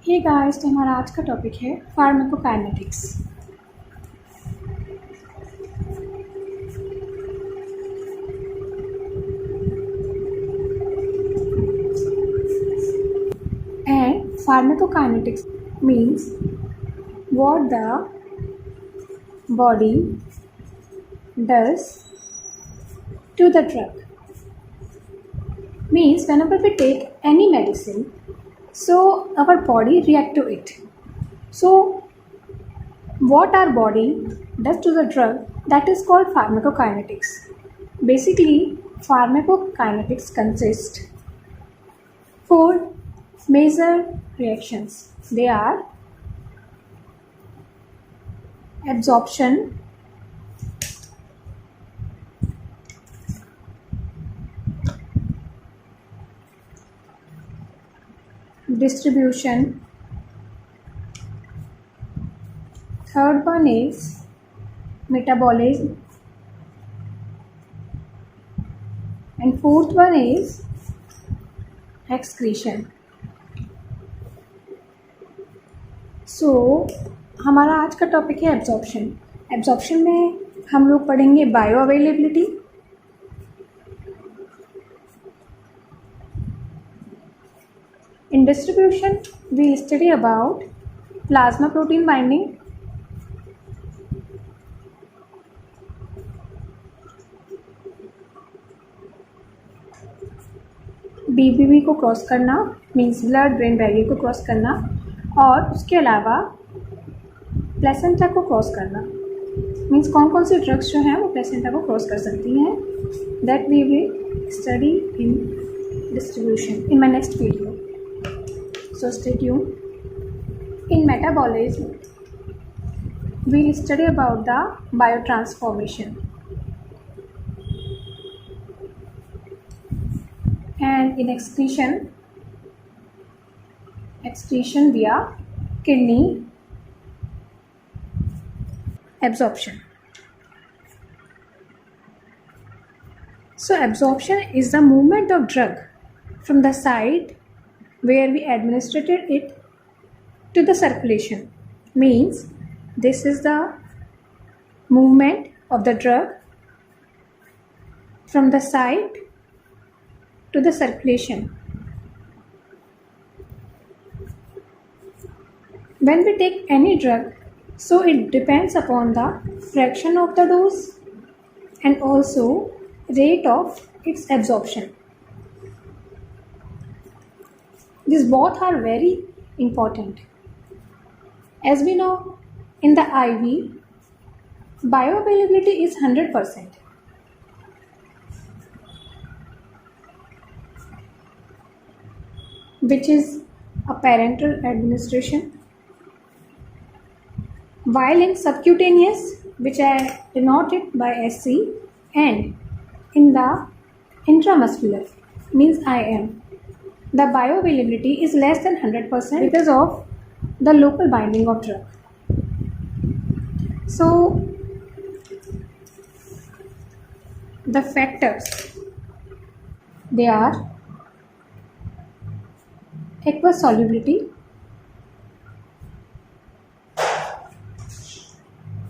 Hey guys, तो हमारा आज का टॉपिक है pharmacokinetics. And pharmacokinetics means what the body does to the drug. Means whenever we take any medicine, so our body react to it. So what our body does to the drug, that is called pharmacokinetics. Basically, pharmacokinetics consists four major reactions. They are absorption, distribution, third one is metabolism, and fourth one is excretion. सो हमारा आज का topic है absorption. Absorption में हम लोग पढ़ेंगे bioavailability, in distribution we study about plasma protein binding, BBB को cross करना मीन्स ब्लड ब्रेन बैरियर को क्रॉस करना, और उसके अलावा प्लेसेंटा को क्रॉस करना मीन्स कौन कौन सी ड्रग्स जो हैं वो प्लेसेंटा को क्रॉस कर सकती हैं। That we will study in distribution in my next video, so stay tuned. In metabolism we will study about the biotransformation, and in excretion via kidney, absorption. So absorption is the movement of drug from the site where we administered it to the circulation. Means this is the movement of the drug from the site to the circulation. When we take any drug, so it depends upon the fraction of the dose and also rate of its absorption. These both are very important. As we know, in the IV, bioavailability is 100%. Which is a parenteral administration, while in subcutaneous, which I denoted by SC, and in the intramuscular means IM, the bioavailability is less than 100% because of the local binding of drug. So the factors, they are aqueous solubility,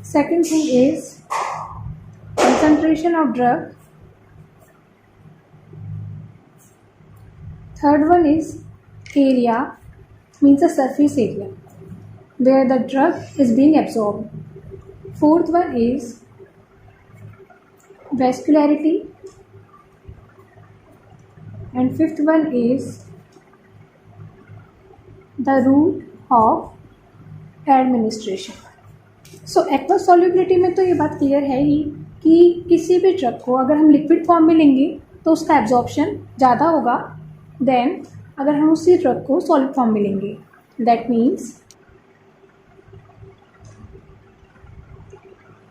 second thing is concentration of drug, third one is area means the surface area where the drug is being absorbed, fourth one is vascularity, and fifth one is the route of administration. So aqueous solubility में तो ये बात clear है ही कि किसी भी drug को अगर हम लिक्विड फॉर्म में लेंगे तो उसका एब्जॉर्प्शन ज़्यादा होगा देन अगर हम उसी ड्रग को सॉलिड फॉर्म में लेंगे। दैट मीन्स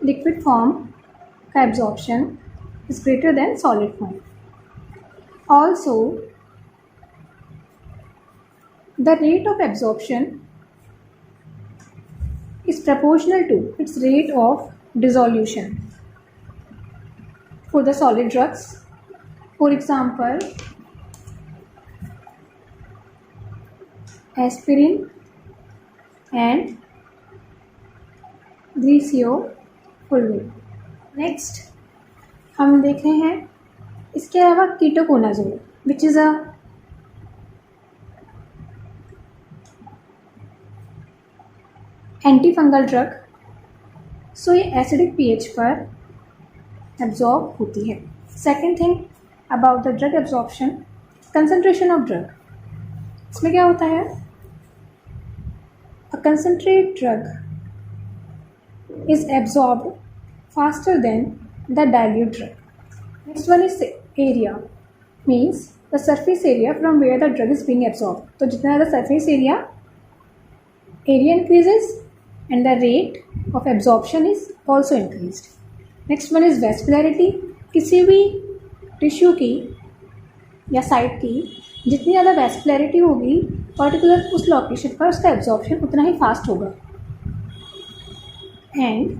लिक्विड फॉर्म का absorption is greater than solid form. Also the rate of absorption is proportional to its rate of dissolution. For the solid drugs, for example, aspirin and griseofulvin. Next हम देख रहे हैं इसके अलावा ketoconazole which is a anti fungal drug. So ये acidic pH पर absorb होती है। Second thing about the drug absorption, concentration of drug. इसमें क्या होता है, a concentrate drug is absorbed faster than the dilute drug. Next one is area, means the surface area from where the drug is being absorbed. तो जितना ज़्यादा surface area increases and the rate of absorption is also increased. Next one is vascularity. किसी भी tissue की या site की जितनी ज़्यादा vascularity होगी पर्टिकुलर उस लोकेशन पर उसका एब्जॉर्प्शन उतना ही फास्ट होगा। And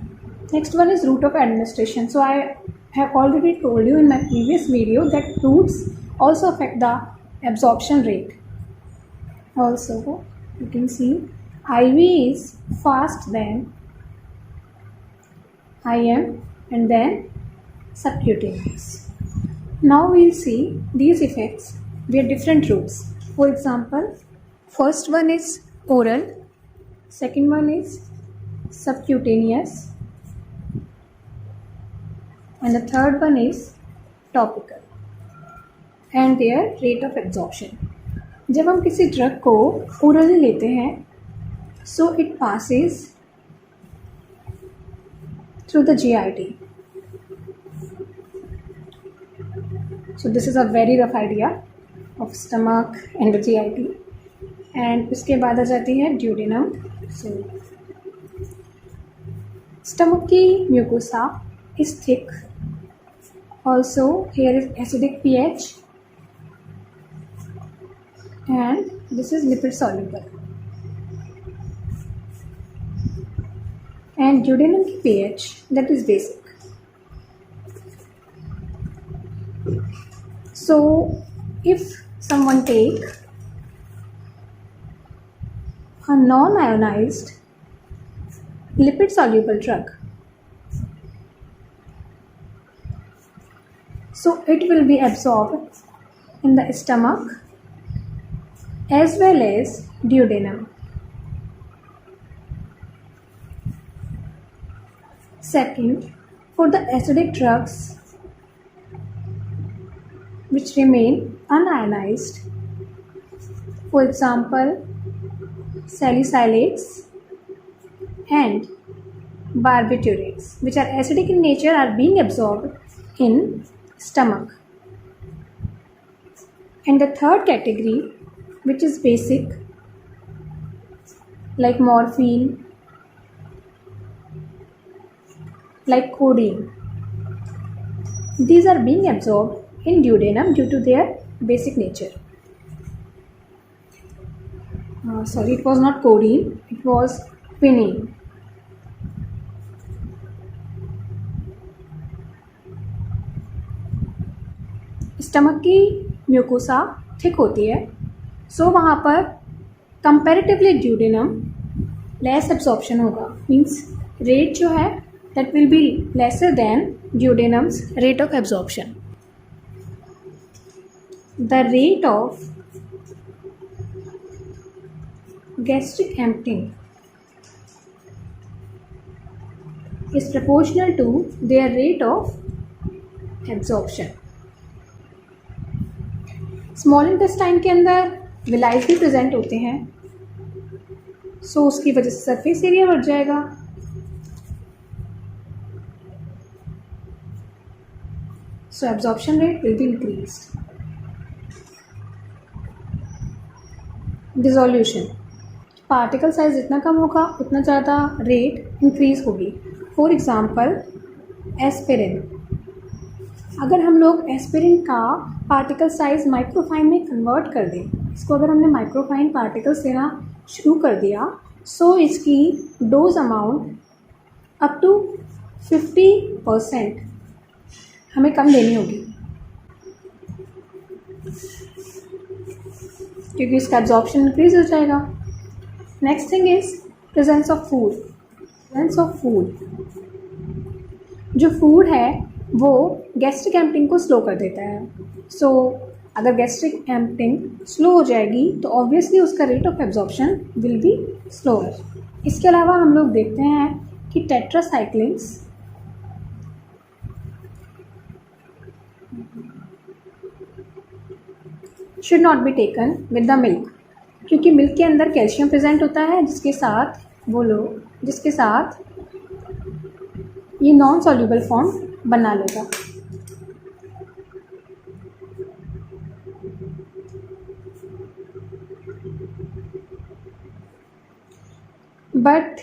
next one is route of administration. So I have already told you in my previous video that routes also affect the absorption rate. Also you can see IV is fast than IM and then subcutaneous. Now we'll see these effects via different routes. For example, first one is oral, second one is subcutaneous and the third one is topical and their rate of absorption. जब हम किसी drug को orally लेते हैं so it passes through the GIT. So this is a very rough idea of stomach and the GIT. and उसके बाद आ जाती है duodenum. So stomach की mucosa is thick. Also here is acidic pH and this is lipid soluble. And duodenum की pH that is basic. So if someone take a non-ionized lipid soluble drug, so it will be absorbed in the stomach as well as duodenum. Second, for the acidic drugs which remain unionized, for example salicylates and barbiturates which are acidic in nature are being absorbed in stomach. And the third category which is basic like morphine, like codeine, these are being absorbed in duodenum due to their basic nature. Sorry, it was not codeine, it was quinine. Stomach की mucosa thick होती है, so वहाँ पर comparatively duodenum less absorption होगा, means rate जो है that will be lesser than duodenum's rate of absorption. The rate of gastric emptying is proportional to their rate of absorption. Small intestine के अंदर विलाइज भी प्रेजेंट होते हैं, सो उसकी वजह से सरफेस एरिया बढ़ जाएगा. So absorption rate will be increased. Dissolution, particle size जितना कम होगा उतना ज़्यादा रेट इंक्रीज होगी. फॉर एग्जांपल एस्पिरिन, अगर हम लोग एस्पिरिन का पार्टिकल साइज माइक्रोफाइन में कन्वर्ट कर दें, इसको अगर हमने माइक्रोफाइन पार्टिकल्स लेना शुरू कर दिया, सो इसकी डोज अमाउंट अप टू 50% हमें कम देनी होगी, क्योंकि इसका एब्जॉर्प्शन इंक्रीज हो जाएगा. Next thing is presence of food. Presence of food, जो फूड है वो गैस्ट्रिक एम्पटिंग को स्लो कर देता है। सो अगर गैस्ट्रिक एम्पटिंग स्लो हो जाएगी तो ऑब्वियसली उसका rate of absorption will be slower. इसके अलावा हम लोग देखते हैं कि tetracyclines should not be taken with the milk, क्योंकि मिल्क के अंदर कैल्शियम प्रेजेंट होता है जिसके साथ ये नॉन सॉल्यूबल फॉर्म बना लेगा। बट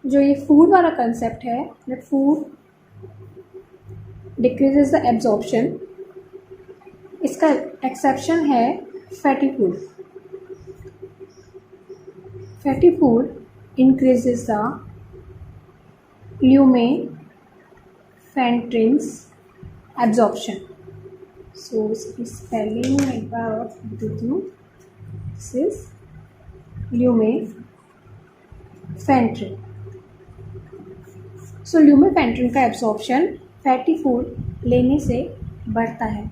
जो ये फूड वाला कंसेप्ट है, that food decreases the absorption, इसका एक्सेप्शन है fatty food. Fatty food increases the lumefantrins absorption. So इसकी स्पेलिंग एक बार और लिख देती हूँ। This is ल्यूमेफेंट्रिन। सो ल्यूमेफेंट्रिन का एब्जॉर्प्शन फैटी फूड लेने से बढ़ता है।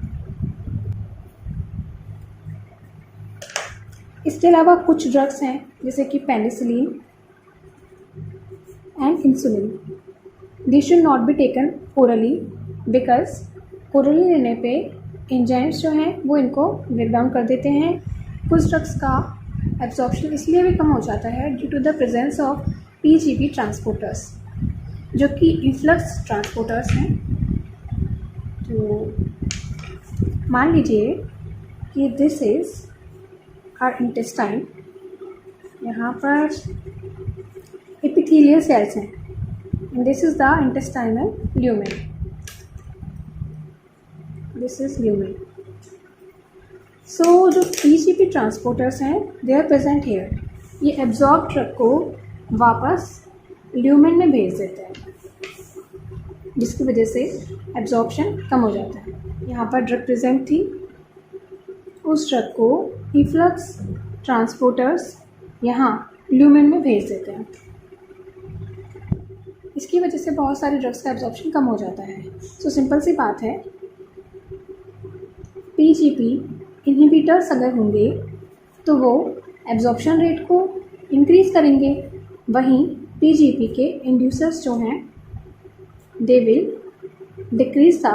इसके अलावा कुछ ड्रग्स हैं जैसे कि penicillin and insulin, they should not be taken orally, because orally लेने पे एंजाइम्स जो हैं वो इनको ब्रेक डाउन कर देते हैं। कुछ ड्रग्स का एब्जॉर्प्शन इसलिए भी कम हो जाता है due to the presence of PGP transporters, जो कि इन्फ्लक्स ट्रांसपोर्टर्स हैं। तो मान लीजिए कि दिस इज आवर इंटेस्टाइन, यहाँ पर epithelial cells हैं, and this is the intestinal lumen. This is lumen. So जो PGP ट्रांसपोर्टर्स हैं they are present here. ये एब्जॉर्ब ड्रग को वापस ल्यूमेन में भेज देते हैं, जिसकी वजह से एब्जॉर्प्शन कम हो जाता है। यहाँ पर ड्रग प्रेजेंट थी, उस ड्रग को इफ्लक्स ट्रांसपोर्टर्स यहाँ ल्यूमेन में भेज देते हैं। इसकी वजह से बहुत सारे ड्रग्स का एब्जॉर्प्शन कम हो जाता है। सो सिंपल सी बात है, पीजीपी इनहिबिटर्स अगर होंगे तो वो एब्जॉर्प्शन रेट को इंक्रीज़ करेंगे, वहीं पीजीपी के इंड्यूसर्स जो हैं they will decrease the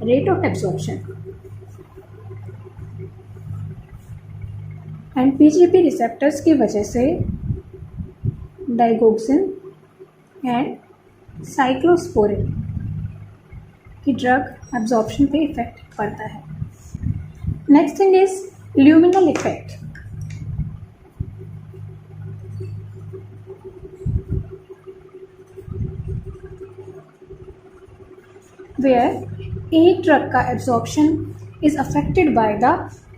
rate of absorption. And PGP receptors की वजह से डाइगोक्सिन एंड साइक्लोस्पोरिन की ड्रग एब्जॉर्प्शन पे इफेक्ट पड़ता है। Next thing is luminal effect. Where एक ड्रग का absorption is affected by the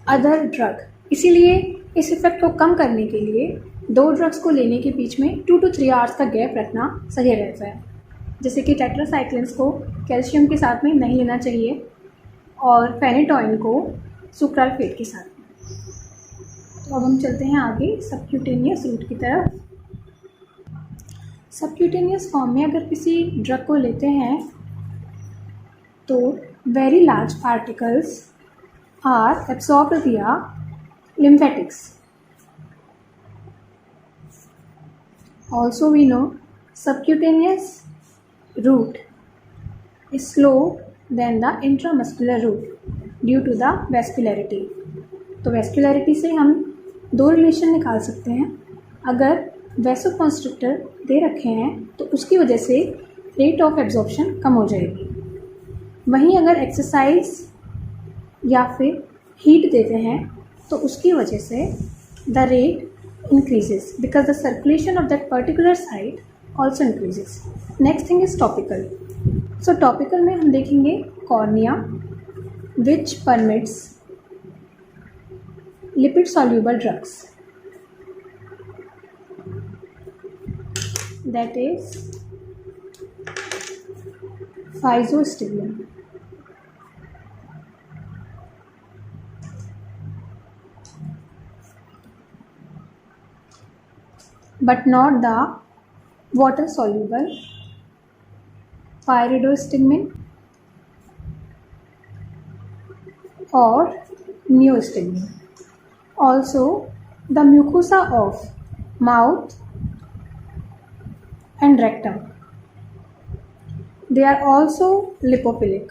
other drug. इसीलिए इस इफेक्ट को कम करने के लिए दो ड्रग्स को लेने के बीच में 2 to 3 आवर्स का गैप रखना सही रहता है। जैसे कि टेट्रासाइक्लिन्स को कैल्शियम के साथ में नहीं लेना चाहिए और फेनिटोइन को सुक्राल्फेट के साथ में। तो अब हम चलते हैं आगे सबक्यूटेनियस रूट की तरफ। सबक्यूटेनियस फॉर्म में अगर किसी ड्रग को लेते हैं तो very large particles are absorbed via lymphatics. Also we know subcutaneous route is slow than the intramuscular route due to the vascularity. तो vascularity से हम दो रिलेशन निकाल सकते हैं। अगर वैसोकॉन्स्ट्रिक्टर दे रखे हैं तो उसकी वजह से रेट ऑफ एब्जॉर्प्शन कम हो जाएगी। वहीं अगर एक्सरसाइज या फिर हीट देते हैं तो उसकी वजह से the rate increases because the circulation of that particular site also increases. Next thing is topical. So topical में हम देखेंगे cornea which permits lipid soluble drugs, that is physostimulant. but not the water soluble pyridostigmine or neostigmine. Also, the mucosa of mouth and rectum. They are also lipophilic.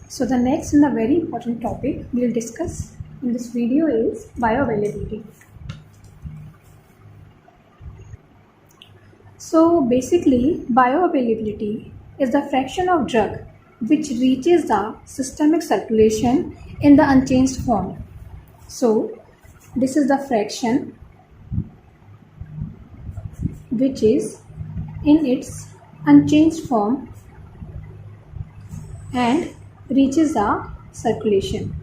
So the next and the very important topic we will discuss in this video is bioavailability. So basically, bioavailability is the fraction of drug which reaches the systemic circulation in the unchanged form. So this is the fraction which is in its unchanged form and reaches the circulation.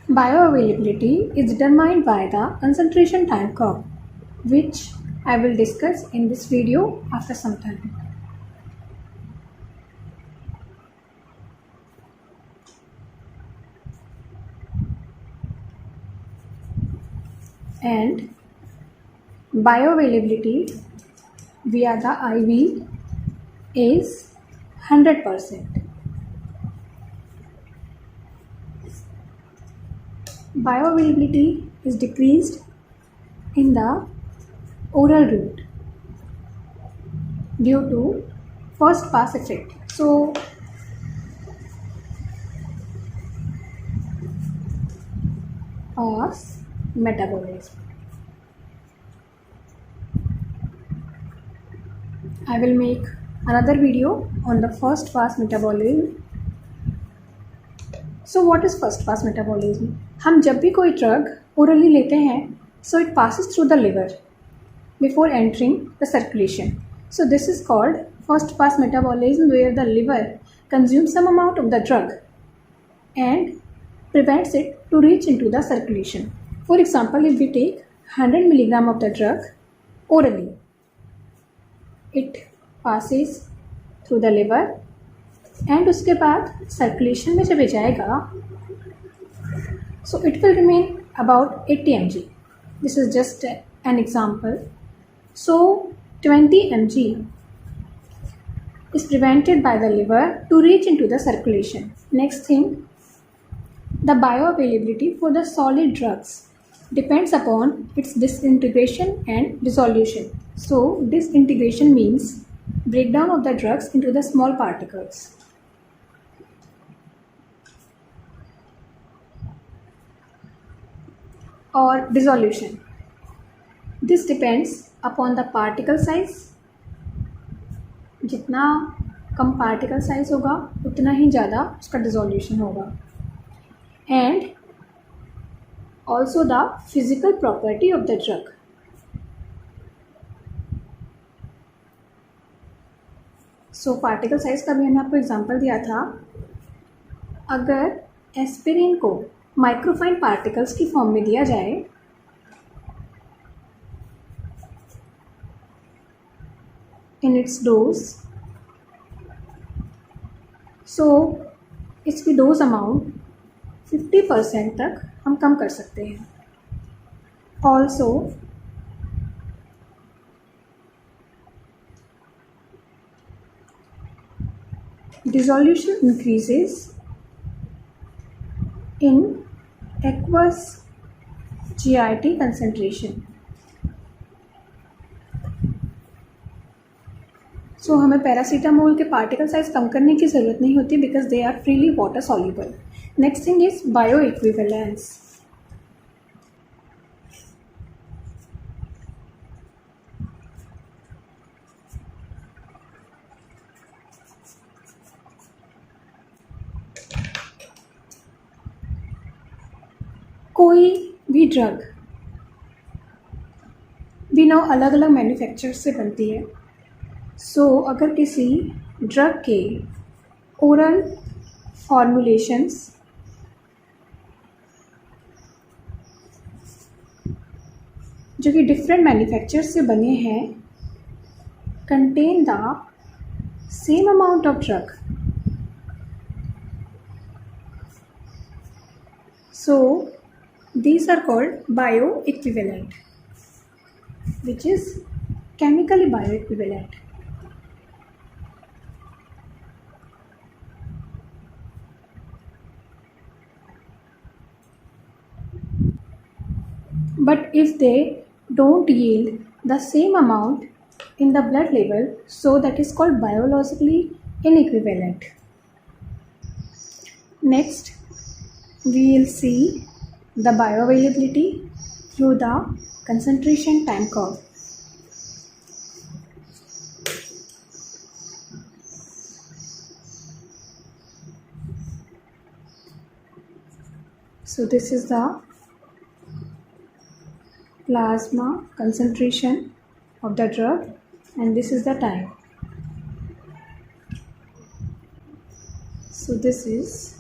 Bioavailability is determined by the concentration time curve, which I will discuss in this video after some time. And bioavailability via the IV is 100%. Bioavailability is decreased in the oral route due to first pass effect. So pass metabolism. I will make another video on the first pass metabolism. So what is first pass metabolism? हम जब भी कोई drug orally लेते हैं, so it passes through the liver before entering the circulation. So this is called first pass metabolism, where the liver consumes some amount of the drug and prevents it to reach into the circulation. For example, if we take 100 milligram of the drug orally, it passes through the liver and उसके बाद circulation में जब जाएगा, so it will remain about 80 mg. This is just an example. So 20 mg is prevented by the liver to reach into the circulation. Next thing, the bioavailability for the solid drugs depends upon its disintegration and dissolution. So disintegration means breakdown of the drugs into the small particles. Or dissolution. This depends upon the particle size. जितना कम particle size होगा उतना ही ज़्यादा उसका dissolution होगा. And also the physical property of the drug. So particle size का भी मैंने आपको example दिया था. अगर एस्पिरिन को माइक्रोफाइन पार्टिकल्स की फॉर्म में दिया जाए इन इट्स डोज, सो इसकी डोज अमाउंट 50% तक हम कम कर सकते हैं. Also dissolution increases in aqueous GIT concentration. So हमें पैरासीटामोल के पार्टिकल साइज कम करने की ज़रूरत नहीं होती because they are freely water soluble. Next thing is bioequivalence. कोई भी ड्रग भी नो अलग अलग मैन्युफैक्चरर से बनती है. सो अगर किसी ड्रग के ओरल फॉर्मुलेशंस जो कि डिफरेंट मैन्युफैक्चर से बने हैं contain the same amount of drug. So these are called bioequivalent, which is chemically bioequivalent. But if they don't yield the same amount in the blood level, so that is called biologically inequivalent. Next, we will see the bioavailability through the concentration time curve. So this is the plasma concentration of the drug and this is the time. So this is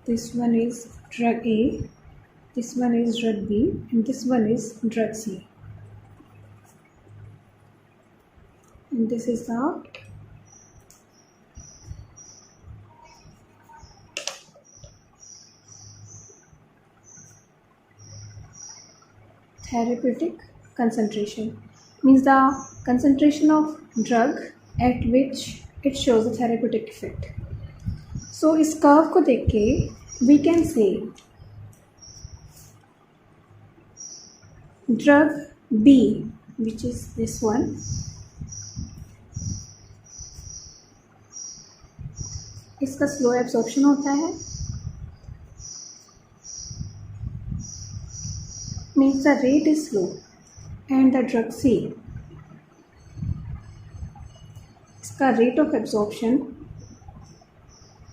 this one is drug A, this one is drug B, and this one is drug C. And this is the therapeutic concentration, means the concentration of drug at which it shows a therapeutic effect. So इस curve को देख के we can say drug B, which is this one, इसका slow absorption होता है, means the rate is slow, and the drug C, इसका rate of absorption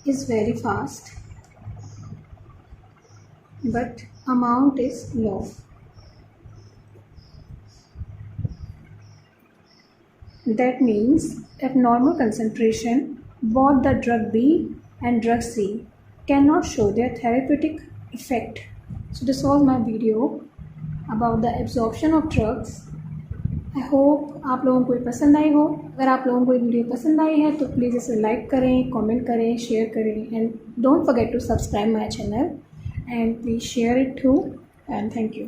is very fast but amount is low. That means at normal concentration both the drug B and drug C cannot show their therapeutic effect. So this was my video about the absorption of drugs. I hope आप लोगों को ये पसंद आई हो. अगर आप लोगों को ये वीडियो पसंद आई है तो प्लीज़ इसे लाइक करें, कमेंट करें, शेयर करें, and don't forget to subscribe my channel and please share it to, and thank you.